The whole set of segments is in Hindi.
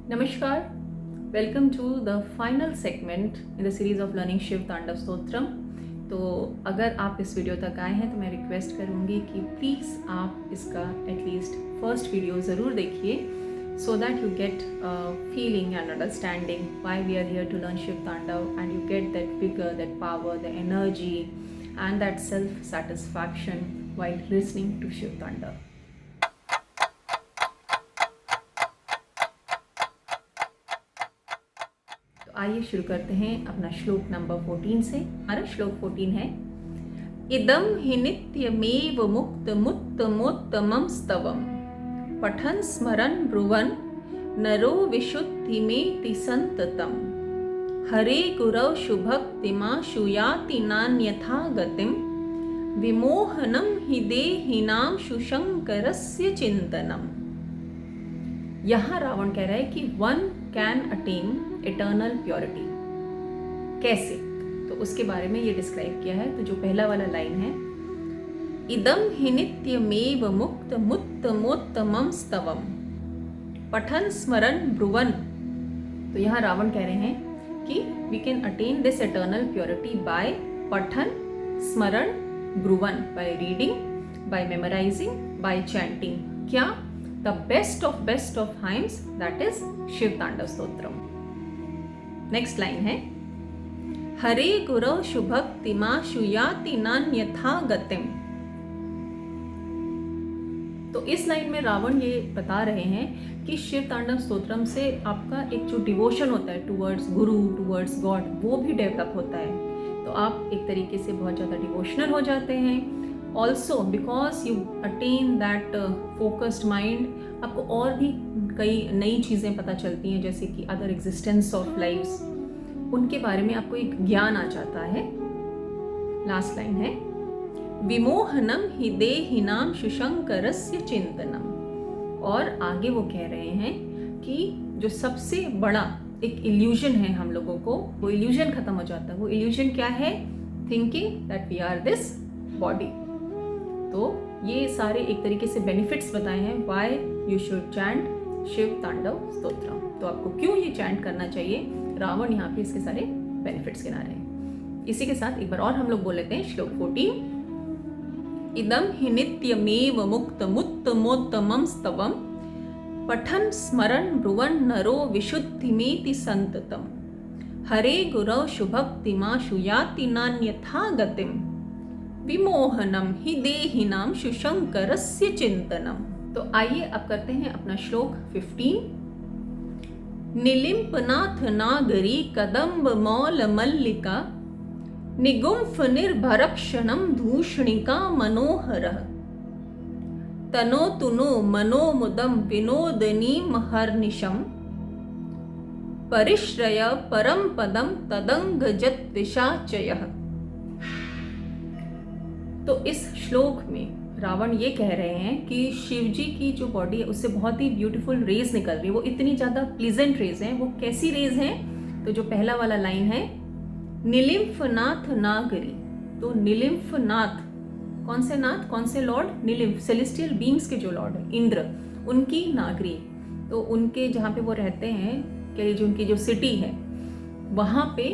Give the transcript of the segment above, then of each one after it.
Namaskar, welcome to the final segment in the series of learning Shiv Tandav Stotram. तो अगर आप इस वीडियो तक आए हैं तो मैं रिक्वेस्ट करूँगी कि प्लीज़ आप इसका एटलीस्ट फर्स्ट वीडियो ज़रूर देखिए so that you get a feeling and understanding why we are here to learn Shiv Tandav, and you get that vigor, that power, the energy and that self-satisfaction while listening to Shiv Tandav. आइए शुरू करते हैं अपना श्लोक नंबर 14 से। हमारा श्लोक 14 है, इदम हि नित्यमेव मुक्तमुत्तमोत्तमं स्तवम् पठन् स्मरन् ब्रुवन् नरो विशुद्धिमेति सन्ततम् हरे गुरौ शुभक्तिमाशुयाति नान्यथा गतिम् विमोहनं हि देहिनां शुशंकरस्य चिन्तनम्। यहाँ रावण कह रहा है कि one can attain eternal purity. कैसे? तो उसके बारे में ये डिस्क्राइब किया है। तो जो पहला वाला लाइन है, इदम हि नित्यमेव मुक्तमुत्तमोत्तमं स्तवम् पठन् स्मरन् ब्रुवन्। तो यहाँ रावण कह रहे हैं कि we can attain this eternal purity by पठन स्मरण ब्रुवन्, by reading, by memorising, by chanting. क्या? The best of hymns, that is Shiv Tandav Stotram. Next line है, हरे गुरौ शुभक्तिमा शुयाति नान्यथा गतिम्। तो इस लाइन में रावण ये बता रहे हैं कि शिव तांडव स्तोत्रम से आपका एक जो डिवोशन होता है टूवर्ड्स गुरु, टूवर्ड्स गॉड, वो भी डेवलप होता है। तो आप एक तरीके से बहुत ज़्यादा डिवोशनल हो जाते हैं। Also because you attain that focused mind, आपको और भी कई नई चीज़ें पता चलती हैं, जैसे कि अदर एग्जिस्टेंस ऑफ लाइफ्स, उनके बारे में आपको एक ज्ञान आ जाता है। लास्ट लाइन है, विमोहनम हि देहिनां शुशंकरस्य चिंतनम। और आगे वो कह रहे हैं कि जो सबसे बड़ा एक इल्यूजन है हम लोगों को, वो इल्यूजन खत्म हो जाता है। वो इल्यूजन क्या है? Thinking that we are this body. तो ये सारे एक तरीके से बेनिफिट्स बताए हैं why you should chant Shiv Tandav Stotram. तो आपको क्यों ये चैंट करना चाहिए, रावण यहाँ पे इसके सारे बेनिफिट्स गिना रहे हैं। इसी के साथ एक बार और हम लोग बोल लेते हैं श्लोक 14, इदम हि नित्यमेव मुक्तमुत्तमोत्तमं स्तवम् पठन् स्मरन् ब्रुवन् नरो विशुद्धिमेति सन्ततम् हरे गुरौ शुभक्तिमाशुयाति नान्यथा गतिम् विमोहनम हि देहिनां शुशंकरस्य चिंतनम। तो आइए अब करते हैं अपना श्लोक 15, निलिम्पनाथ नागरी कदम्ब मौल मल्लिका निगुम्फ निर्भरक्षणं धूषणिका मनोहरः तनो तुनो मनोमुदं विनोदनीं हर्निशं परिश्रय परम पदं तदंगजत्विषाचयः। तो इस श्लोक में रावण ये कह रहे हैं कि शिव जी की जो बॉडी है उससे बहुत ही ब्यूटीफुल रेज निकल रही है। वो इतनी ज़्यादा प्लीजेंट रेज हैं। वो कैसी रेज हैं? तो जो पहला वाला लाइन है, निलिम्फनाथ नागरी। तो निलिम्फनाथ, कौन से नाथ, कौन से लॉर्ड? निलिम्फ, सेलेस्टियल बींग्स के जो लॉर्ड है, इंद्र, उनकी नागरी। तो उनके जहाँ पे वो रहते हैं, कि जो उनकी जो सिटी है, वहाँ पे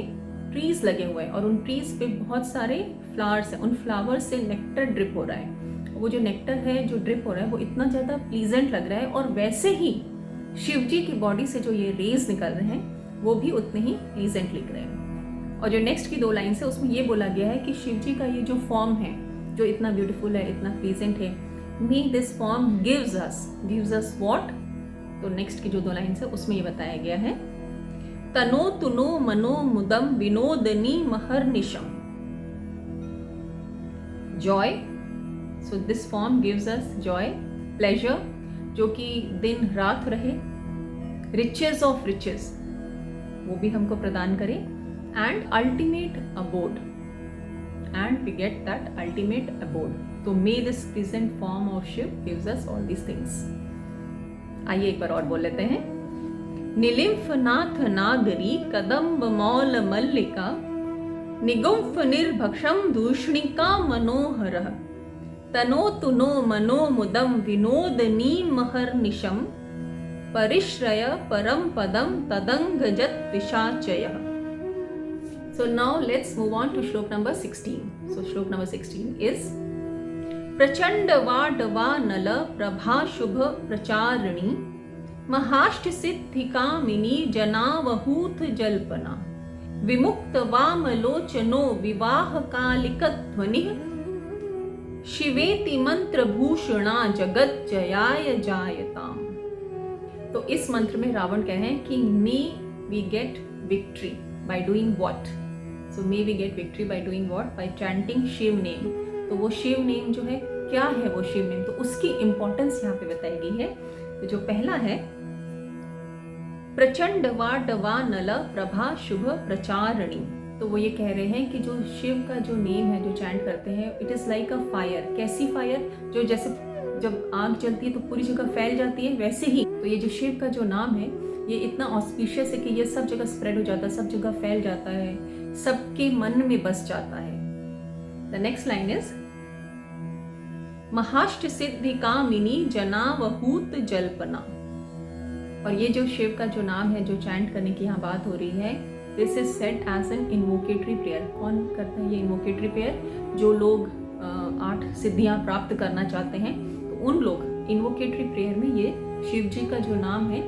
ट्रीज लगे हुए हैं और उन ट्रीज पे बहुत सारे फ्लावर्स हैं। उन फ्लावर्स से नेक्टर ड्रिप हो रहा है। वो जो नेक्टर है जो ड्रिप हो रहा है वो इतना ज़्यादा प्लीजेंट लग रहा है, और वैसे ही शिव जी की बॉडी से जो ये रेज निकल रहे हैं वो भी उतने ही प्लीजेंट लग रहे हैं। और जो नेक्स्ट की 2 लाइन है उसमें ये बोला गया है कि शिव जी का ये जो फॉर्म है जो इतना ब्यूटीफुल है, इतना प्लीजेंट है, may this form gives us what. तो नेक्स्ट की जो 2 लाइन है उसमें ये बताया गया है, तनो तुनो मनो मुदम विनोदनी महर्निशम joy. So this form gives us joy, pleasure, जो कि दिन रात रहे, रिचेस ऑफ रिचेस वो भी हमको प्रदान करे, and ultimate abode, and we get that ultimate abode. तो may this present form of Shiva gives us all these things. आइए एक बार और बोल लेते हैं, निलिम्फनाथ नागरी कदम्ब मौल मल्लिका निगुम्फ निर्भक्षम दूषणिका मनोहरः तनो तुनो मनो मुदम विनोदनी महर्निशम परिश्रय परम पदम तदंगजत पिशाचयः. So now let's move on to श्लोक नंबर 16. So श्लोक नंबर 16 is प्रचंड वाडवा नल प्रभा शुभ प्रचारिणी महाष्ट सिद्धिकामिनी जनावहूत जल्पना विमुक्त वामलोचनो विवाह कालिकध्वनिः शिवेति मंत्र भूषणा जगत जयाय जायताम. तो इस मंत्र में रावण कह रहे हैं कि may we get victory by doing what. So may we get victory by doing what, by chanting Shiv name. तो वो शिव नेम जो है, क्या है वो शिव नेम, तो उसकी इंपॉर्टेंस यहाँ पे बताई गई है. तो जो पहला है प्रचंड वाडवा नल प्रभा शुभ प्रचारिणी, तो वो ये कह रहे हैं कि जो शिव का जो नेम है, जो चैंट करते हैं, it is like a fire. कैसी फायर? जो जैसे जब आग जलती है तो पूरी जगह फैल जाती है, वैसे ही तो ये जो शिव का जो नाम है ये इतना ऑस्पिशियस है कि ये सब जगह स्प्रेड हो जाता है, सब जगह फैल जाता है, सबके मन में बस जाता है. द नेक्स्ट लाइन इज महाष्ट सिद्धि कामिनी जनावहूत जल्पना. और ये जो शिव का जो नाम है, जो चैंट करने की यहाँ बात हो रही है, this is said as an invocatory prayer. कौन करता है ये इन्वोकेटरी प्रेयर? जो लोग 8 सिद्धियां प्राप्त करना चाहते हैं, तो उन लोग इन्वोकेटरी प्रेयर में ये शिव जी का जो नाम है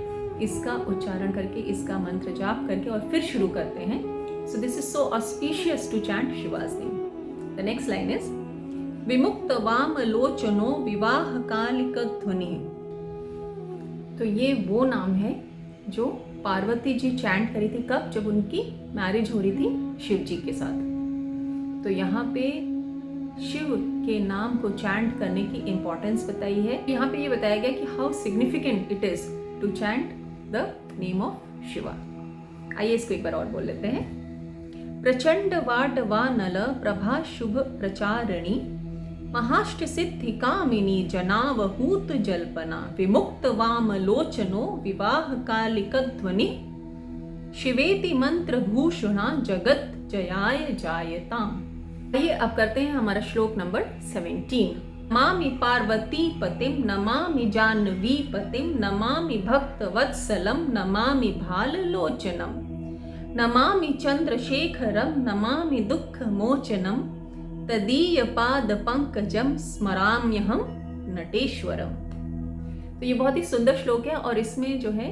इसका उच्चारण करके, इसका मंत्र जाप करके और फिर शुरू करते हैं. So this is so auspicious to chant Shiva's name. The next line is विमुक्त वाम लोचनो विवाह कालिक ध्वनि. तो ये वो नाम है जो पार्वती जी चैंट करी थी. कब? जब उनकी मैरिज हो रही थी शिव जी के साथ. तो यहाँ पे शिव के नाम को चैंट करने की इंपॉर्टेंस बताई है. यहाँ पे ये बताया गया कि how significant it is to chant the name of Shiva. आइए इसको एक बार और बोल लेते हैं. प्रचंड वाडवा नल प्रभा शुभ प्रचारिणी महाष्ट सिद्धि कामिनी जनावहूत जल्पना विमुक्त वाम लोचनो विवाह कालिक ध्वनि शिवेति मंत्र भूषणा जगत जयाय जायताम. आइए अब करते हैं हमारा श्लोक नंबर 17. नमामि पार्वती पतिम नमामि जानवी पतिम नमामि भक्त वत्सलम नमामि भाल लोचनम नमामि चंद्रशेखरम नमामि दुख मोचनम तदीय पाद पंकजम स्मराम्यहम नटेश्वरम. तो ये बहुत ही सुंदर श्लोक है और इसमें जो है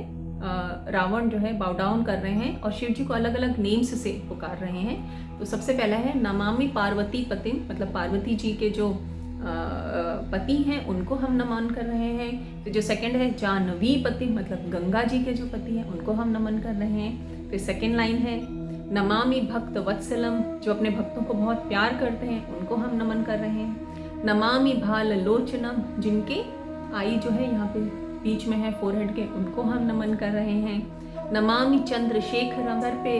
रावण जो है बाउ डाउन कर रहे हैं और शिव जी को अलग अलग नेम्स से पुकार रहे हैं. तो सबसे पहला है नमामि पार्वती पतिम, मतलब पार्वती जी के जो पति हैं उनको हम नमन कर रहे हैं. फिर जो सेकंड है जानवी पति, मतलब गंगा जी के जो पति हैं उनको हम नमन कर रहे हैं. फिर सेकंड लाइन है नमामि भक्त वत्सलम, जो अपने भक्तों को बहुत प्यार करते हैं उनको हम नमन कर रहे हैं. नमामि भाल लोचनम, जिनके आई जो है यहाँ पे बीच में है फोरहेड के, उनको हम नमन कर रहे हैं. नमामि चंद्रशेखरम, सर पे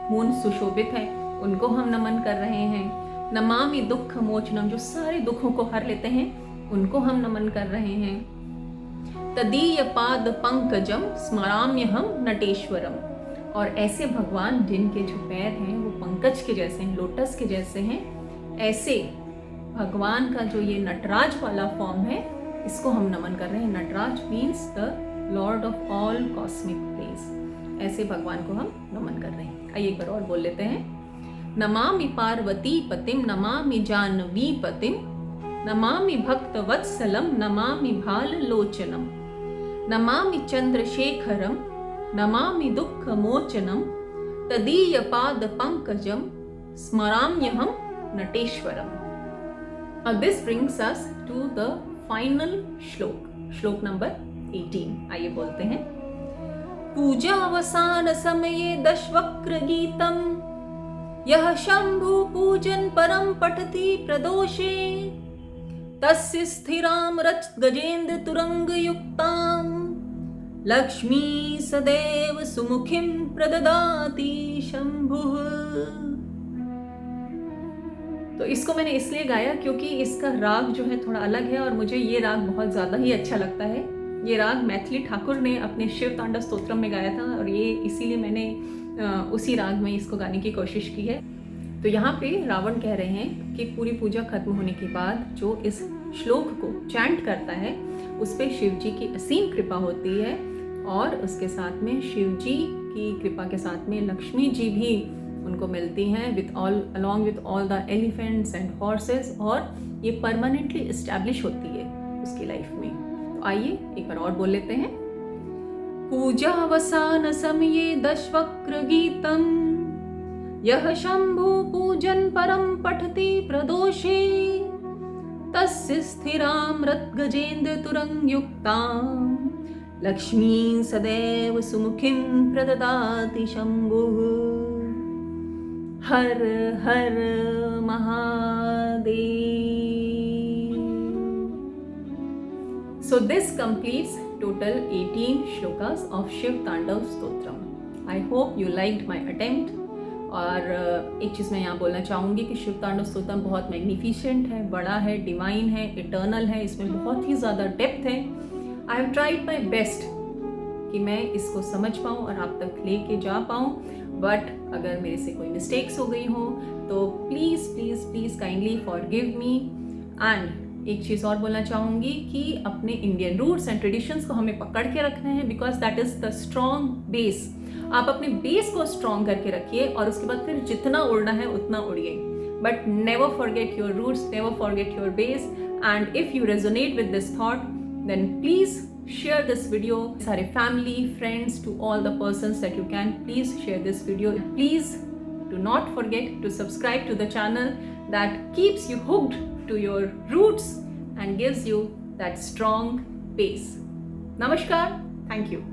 मून सुशोभित है, उनको हम नमन कर रहे हैं. नमामि दुख मोचनम, जो सारे दुखों को हर लेते हैं, उनको हम नमन कर रहे हैं. तदीय पाद पंकजम स्मराम्यहम नटेश्वरम, और ऐसे भगवान जिनके जो पैर हैं वो पंकज के जैसे हैं, लोटस के जैसे हैं, ऐसे भगवान का जो ये नटराज वाला फॉर्म है इसको हम नमन कर रहे हैं. Nataraja means the lord of all cosmic place. ऐसे भगवान को हम नमन कर रहे हैं. आइए एक बार और बोल लेते हैं. नमामि पार्वती पतिम नमामि जानवी पतिम नमामि भक्त वत्सलम नमामि भाल लोचनम नमामि चंद्रशेखरम नमामि दुख मोचनम तदीय पाद Pankajam स्मराम्यहम नटेश्वरम. This brings us to the final श्लोक, श्लोक नंबर 18. आइए बोलते हैं. पूजा अवसान समये दशवक्र गीतम यह शंभु पूजन परम पठति प्रदोषे तस्य स्थिराम रच गजेंद्र तुरंग युक्ताम लक्ष्मी सदैव सुमुखिम प्रददाति शंभुः. तो इसको मैंने इसलिए गाया क्योंकि इसका राग जो है थोड़ा अलग है और मुझे ये राग बहुत ज़्यादा ही अच्छा लगता है. ये राग मैथिली ठाकुर ने अपने शिव तांडव स्तोत्रम में गाया था और ये इसीलिए मैंने उसी राग में इसको गाने की कोशिश की है. तो यहाँ पे रावण कह रहे हैं कि पूरी पूजा खत्म होने के बाद जो इस श्लोक को चैंट करता है उस पर शिव जी की असीम कृपा होती है और उसके साथ में शिव जी की कृपा के साथ में लक्ष्मी जी भी उनको मिलती हैं with all along with all the elephants and horses, और ये परमानेंटली इस्टेब्लिश होती है उसकी लाइफ में। तो आइए एक बार और बोल लेते हैं। पूजावसान समये दशवक्र गीतम यह शंभु पूजन परम पठति प्रदोषे तस्य स्थिरां रत्गजेन्द्र तुरंग युक्तां लक्ष्मी सदैव सुमुखीं प्रददाति शंभुः। हर हर Mahadev. So this completes total 18 shlokas of Shiv Tandav Stotram. I hope you liked my attempt. और एक चीज़ मैं यहाँ बोलना चाहूँगी कि शिव तांडव स्तोत्रम बहुत मैग्निफिशेंट है, बड़ा है, डिवाइन है, इटर्नल है, इसमें बहुत ही ज़्यादा डेप्थ है। I have tried my best कि मैं इसको समझ पाऊँ और आप तक लेके जा पाऊँ, बट अगर मेरे से कोई मिस्टेक्स हो गई हो तो please please please kindly forgive me. And एक चीज़ और बोलना चाहूँगी कि अपने इंडियन रूट्स एंड ट्रेडिशंस को हमें पकड़ के रखना है, because that is the strong base. आप अपने बेस को स्ट्रॉन्ग करके रखिए और उसके बाद फिर जितना उड़ना है उतना उड़िए, but never forget your roots, never forget your base. And if you resonate with this thought then please share this video, सारे family, friends, to all the persons that you can, please share this video. Please do not forget to subscribe to the channel that keeps you hooked to your roots and gives you that strong base. Namaskar, thank you.